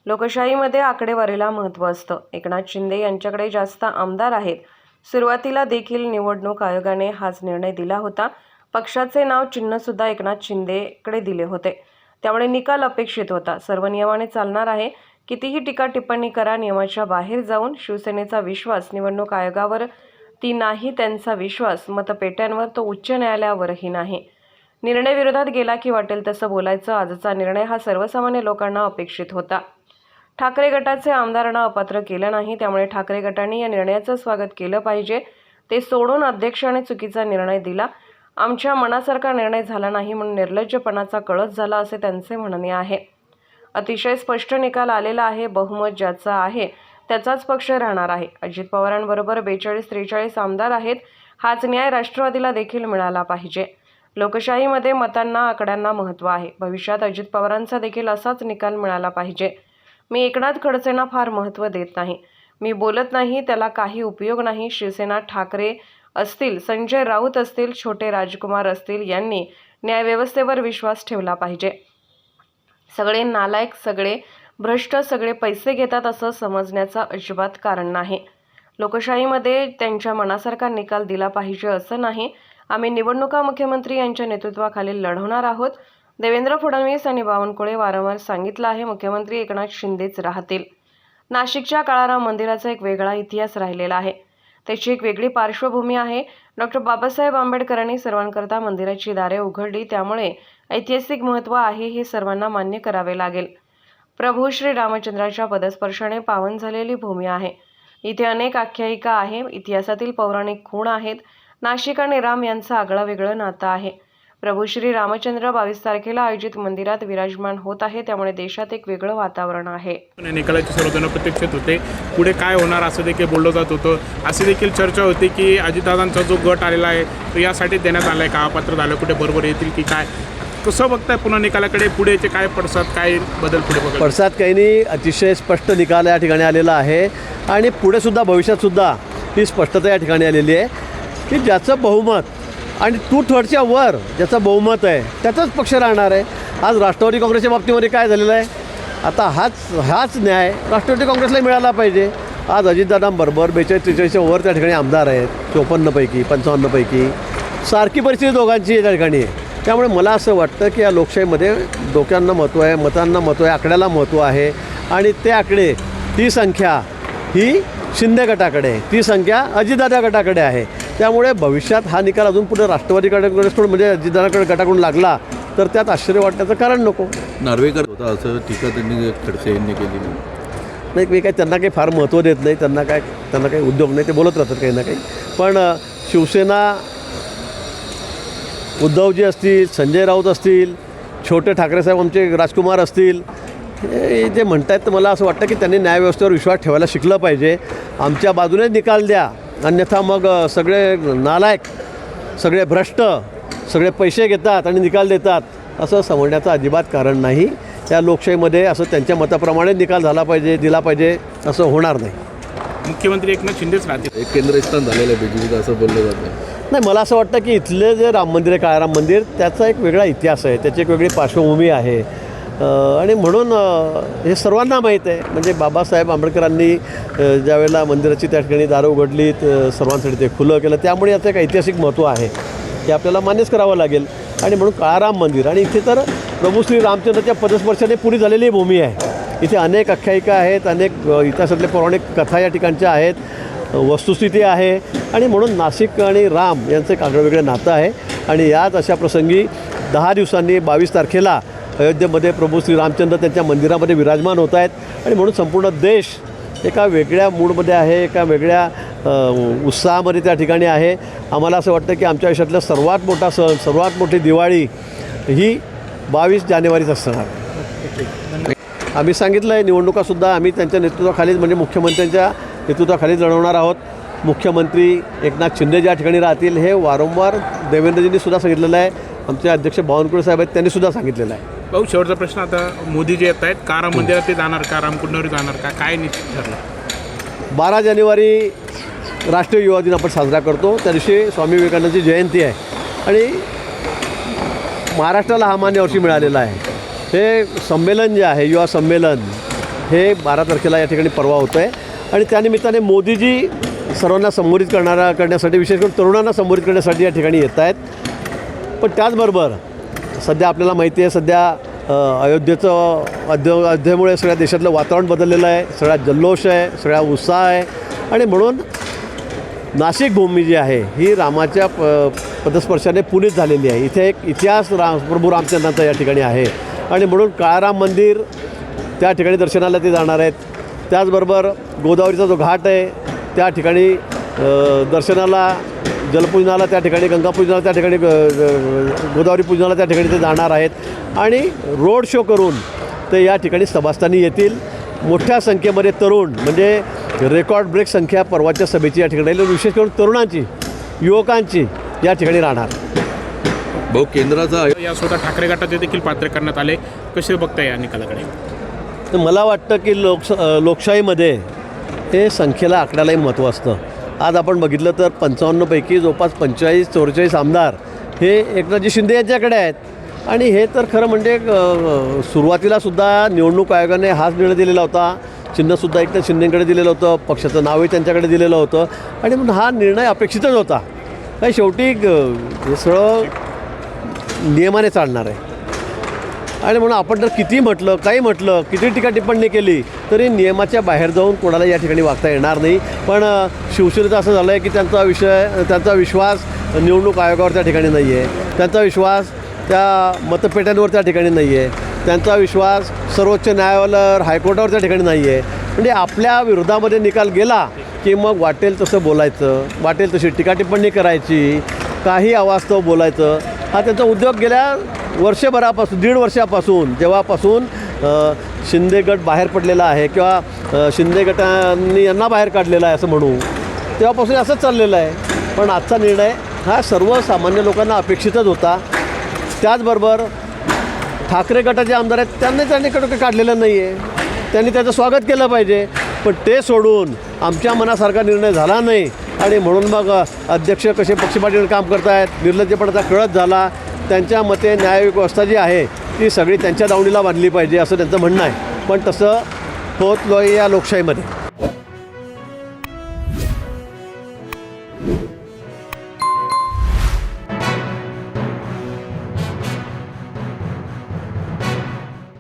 लोकशाहीमध्ये आकडेवारीला महत्त्व असतं. एकनाथ शिंदे यांच्याकडे जास्त आमदार आहेत. सुरुवातीला देखील निवडणूक आयोगाने हाच निर्णय दिला होता. पक्षाचे नाव चिन्हसुद्धा एकनाथ शिंदेकडे दिले होते. त्यामुळे निकाल अपेक्षित होता. सर्व नियमाने चालणार आहे. कितीही टीका टिप्पणी करा, नियमाच्या बाहेर जाऊन शिवसेनेचा विश्वास निवडणूक आयोगावर ती नाही, त्यांचा विश्वास मतपेट्यांवर तो उच्च न्यायालयावरही नाही. निर्णय विरोधात गेला की वाटेल तसं बोलायचं. आजचा निर्णय हा सर्वसामान्य लोकांना अपेक्षित होता. ठाकरे गटाचे आमदारांना अपात्र केलं नाही, त्यामुळे ठाकरे गटाने या निर्णयाचं स्वागत केलं पाहिजे. ते सोडून अध्यक्षाने चुकीचा निर्णय दिला. आमच्या मनासारखा निर्णय झाला नाही म्हणून निर्लज्जपणाचा कळस झाला, असे त्यांचे म्हणणे आहे. अतिशय स्पष्ट निकाल आलेला आहे. बहुमत ज्याचा आहे त्याचाच पक्ष राहणार आहे. अजित पवारांबरोबर 42-43 आमदार आहेत. हाच न्याय राष्ट्रवादीला देखील मिळाला पाहिजे. लोकशाहीमध्ये मतांना, आकड्यांना महत्त्व आहे. भविष्यात अजित पवारांचा देखील असाच निकाल मिळाला पाहिजे. मी एकनाथ खडसेंना फार महत्त्व देत नाही. मी बोलत नाही, त्याला काही उपयोग नाही. शिवसेना ठाकरे असतील, संजय राऊत असतील, छोटे राजकुमार असतील, यांनी न्यायव्यवस्थेवर विश्वास ठेवला पाहिजे. सगळे नालायक, सगळे भ्रष्ट, सगळे पैसे घेतात असं समजण्याचं अजिबात कारण नाही. लोकशाहीमध्ये त्यांच्या मनासारखा निकाल दिला पाहिजे असं नाही. आम्ही निवडणुका मुख्यमंत्री यांच्या नेतृत्वाखाली लढवणार आहोत. देवेंद्र फडणवीस आणि बावनकुळे वारंवार सांगितलं आहे, मुख्यमंत्री एकनाथ शिंदेच राहतील. नाशिकच्या काळाराम मंदिराचा एक वेगळा इतिहास राहिलेला आहे. त्याची एक वेगळी पार्श्वभूमी आहे. डॉक्टर बाबासाहेब आंबेडकरांनी सर्वांकरता मंदिराची दारे उघडली, त्यामुळे ऐतिहासिक महत्त्व आहे हे सर्वांना मान्य करावे लागेल. प्रभू श्री रामचंद्राच्या पदस्पर्शाने पावन झालेली भूमी आहे. इथे अनेक आख्यायिका आहे. इतिहासातील पौराणिक खूण आहेत. नाशिक आणि राम यांचं आगळं वेगळं नातं आहे. प्रभू श्री रामचंद्र 22 तारखेला आयोजित मंदिरात विराजमान होत आहे, त्यामुळे देशात एक वेगळं वातावरण आहे. निकालाची सर्वजण प्रतीक्षित होते. पुढे काय होणार असं देखील बोललं जात होतं. अशी देखील चर्चा होती की अजितदादांचा जो गट आलेला आहे तो यासाठी देण्यात आला आहे का, अपात्र झालं, कुठे बरोबर येतील की काय, कसं बघताय पुन्हा निकालाकडे? पुढेचे काय पडसाद, काय बदल पुढे बघायला? पडसाद काही नाही. अतिशय स्पष्ट निकाल या ठिकाणी आलेला आहे आणि पुढे सुद्धा भविष्यातसुद्धा ही स्पष्टता या ठिकाणी आलेली आहे की ज्याचं बहुमत आणि 2/3च्या वर ज्याचं बहुमत आहे त्याचाच पक्ष राहणार आहे. आज राष्ट्रवादी काँग्रेसच्या बाबतीमध्ये काय झालेलं आहे, आता हाच न्याय राष्ट्रवादी काँग्रेसला मिळाला पाहिजे. आज अजितदादांबरोबर 42-43च्या वर त्या ठिकाणी आमदार आहेत. 54पैकी 55पैकी सारखी परिस्थिती दोघांची त्या ठिकाणी आहे. त्यामुळे मला असं वाटतं की या लोकशाहीमध्ये डोक्यांना महत्त्व आहे, मतांना महत्त्व आहे, आकड्याला महत्त्व आहे. आणि ते आकडे, ती संख्या ही शिंदे गटाकडे आहे, ती संख्या अजितदादा गटाकडे आहे. त्यामुळे भविष्यात हा निकाल अजून पुढे राष्ट्रवादी काँग्रेसकडून म्हणजे अजितदादाकडे गटाकडून लागला तर त्यात आश्चर्य वाटण्याचं कारण नको. नार्वेकर होता असं टीका त्यांनी खडसे यांनी केली नाही. मी काही त्यांना काही फार महत्त्व देत नाही. त्यांना काही उद्योग नाही, ते बोलत राहतात काही ना काही. पण शिवसेना, उद्धवजी असतील, संजय राऊत असतील, छोटे ठाकरेसाहेब आमचे राजकुमार असतील, हे जे म्हणत आहेत तर मला असं वाटतं की त्यांनी न्यायव्यवस्थेवर विश्वास ठेवायला शिकलं पाहिजे. आमच्या बाजूने निकाल द्या, अन्यथा मग सगळे नालायक, सगळे भ्रष्ट, सगळे पैसे घेतात आणि निकाल देतात असं समजण्याचं अजिबात कारण नाही. त्या लोकशाहीमध्ये असं त्यांच्या मताप्रमाणे निकाल झाला पाहिजे, दिला पाहिजे, असं होणार नाही. मुख्यमंत्री एकनाथ शिंदेच राहतील. एक केंद्रस्थान झालेलं आहे बीजेपीचं असं बोललं जातं. नाही, मला असं वाटतं की इथले जे राम मंदिर आहे, काळाराम मंदिर, त्याचा एक वेगळा इतिहास आहे, त्याची एक वेगळी पार्श्वभूमी आहे. आणि म्हणून हे सर्वांना माहीत आहे. म्हणजे बाबासाहेब आंबेडकरांनी ज्यावेळेला मंदिराची त्या ठिकाणी दारं उघडलीत, सर्वांसाठी ते खुलं केलं, त्यामुळे याचं एक ऐतिहासिक महत्त्व आहे ते आपल्याला मान्यच करावं लागेल. आणि म्हणून काळाराम मंदिर, आणि इथे तर प्रभू श्री रामचंद्राच्या पदस्पर्शाने पुरी झालेली भूमी आहे. इथे अनेक आख्यायिका आहेत, अनेक इतिहासातल्या पौराणिक कथा या ठिकाणच्या आहेत, वस्तुस्थिती आहे. आणि म्हणून नाशिक आणि राम यांचं एक आगळं नातं आहे. आणि याच अशा प्रसंगी 10 दिवसांनी 22 तारखेला अयोध्येमध्ये प्रभू श्री रामचंद्र त्यांच्या मंदिरामध्ये विराजमान होत आहेत. आणि म्हणून संपूर्ण देश एका वेगळ्या मूडमध्ये आहे, एका वेगळ्या उत्साहामध्ये त्या ठिकाणी आहे. आम्हाला असं वाटतं की आमच्या आयुष्यातला सर्वात मोठा सण, सर्वात मोठी दिवाळी ही 22 जानेवारीच असणार. आम्ही सांगितलं आहे, निवडणुकासुद्धा आम्ही त्यांच्या नेतृत्वाखालीच, म्हणजे मुख्यमंत्र्यांच्या नेतृत्वाखालीच लढवणार आहोत. मुख्यमंत्री एकनाथ शिंदे ज्या ठिकाणी राहतील हे वारंवार देवेंद्रजींनी सुद्धा सांगितलेलं आहे. आमचे अध्यक्ष बावनकुळे साहेब आहेत, त्यांनी सुद्धा सांगितलेलं आहे. भाऊ, शेवटचा प्रश्न. आता मोदी जे येत आहेत, का राम मंदिरात ते जाणार का, रामकुंडावर जाणार का, काय निश्चित ठरलं? 12 जानेवारी राष्ट्रीय युवा दिन आपण साजरा करतो. त्या दिवशी स्वामी विवेकानंदांची जयंती आहे आणि महाराष्ट्राला हा मान यावर्षी मिळालेला आहे. हे संमेलन जे आहे, युवा संमेलन, हे 12 तारखेला या ठिकाणी परवा होतं आहे आणि त्यानिमित्ताने मोदीजी सर्वांना संबोधित करण्यासाठी विशेष करून तरुणांना संबोधित करण्यासाठी या ठिकाणी येत आहेत. पण त्याचबरोबर सध्या आपल्याला माहिती आहे, सध्या अयोध्येमुळे सगळ्या देशातलं वातावरण बदललेलं आहे, सगळा जल्लोष आहे, सगळा उत्साह आहे आणि म्हणून नाशिक भूमी जी आहे ही रामाच्या पदस्पर्शाने पुनीत झालेली आहे. इथे एक इतिहास प्रभू रामचंद्रांचा या ठिकाणी आहे आणि म्हणून काळाराम मंदिर त्या ठिकाणी दर्शनाला ते जाणार आहेत. त्याचबरोबर गोदावरीचा जो घाट आहे त्या ठिकाणी दर्शनाला, जलपूजनाला त्या ठिकाणी, गंगापूजनाला त्या ठिकाणी, गोदावरी पूजनाला त्या ठिकाणी ते जाणार आहेत आणि रोड शो करून ते या ठिकाणी सभास्थानी येतील. मोठ्या संख्येमध्ये तरुण, म्हणजे रेकॉर्ड ब्रेक संख्या परवाच्या सभेची या ठिकाणी राहील. विशेष करून तरुणांची, युवकांची या ठिकाणी राहणार. भाऊ, केंद्राचा या स्वतः ठाकरे गटाचे देखील पात्र करण्यात आले. कसे बघताय या निकालाकडे? तर मला वाटतं की लोकशाहीमध्ये हे संख्येला, आकड्यालाही महत्त्व असतं. आज आपण बघितलं तर 55 पैकी जवळपास 45-44 आमदार हे एकनाथजी शिंदे यांच्याकडे आहेत आणि हे तर खरं म्हणजे सुरुवातीलासुद्धा निवडणूक आयोगाने हाच निर्णय दिलेला होता. चिन्हसुद्धा एकनाथ शिंदेकडे दिलेलं होतं, पक्षाचं नावही त्यांच्याकडे दिलेलं होतं आणि म्हणून हा निर्णय अपेक्षितच होता. काही शेवटी हे सगळं नियमाने चालणार आहे आणि म्हणून आपण जर किती म्हटलं, काही म्हटलं, किती टीका टिप्पणी केली तरी नियमाच्या बाहेर जाऊन कोणाला या ठिकाणी वागता येणार नाही. पण शिवसेनेचं असं झालं आहे की त्यांचा विश्वास निवडणूक आयोगावर त्या ठिकाणी नाही आहे, त्यांचा विश्वास त्या मतपेट्यांवर त्या ठिकाणी नाही आहे, त्यांचा विश्वास सर्वोच्च न्यायालयावर, हायकोर्टावर त्या ठिकाणी नाही आहे. म्हणजे आपल्या विरोधामध्ये निकाल गेला की मग वाटेल तसं बोलायचं, वाटेल तशी टीका टिप्पणी करायची, काही अवास्तव बोलायचं. हा त्यांचा उद्योग गेल्या वर्षभरापासून, 1.5 वर्षापासून, जेव्हापासून शिंदे गट बाहेर पडलेला आहे किंवा शिंदे गटांनी यांना बाहेर काढलेलं आहे असं म्हणू, तेव्हापासून असंच चाललेलं आहे. पण आजचा निर्णय हा सर्वसामान्य लोकांना अपेक्षितच होता. त्याचबरोबर ठाकरे गटाचे आमदार आहेत त्यांनी काढलेलं नाही आहे, त्यांनी त्याचं स्वागत केलं पाहिजे. पण ते सोडून आमच्या मनासारखा निर्णय झाला नाही आणि म्हणून मग अध्यक्ष कसे पक्षपातीने काम करत आहेत, निर्लज्जपणाचा कळत झाला. त्यांच्या मते न्यायव्यवस्था जी आहे ती सगळी त्यांच्या दावणीला बांधली पाहिजे असं त्यांचं म्हणणं आहे. पण तसं होत नाही या लोकशाहीमध्ये.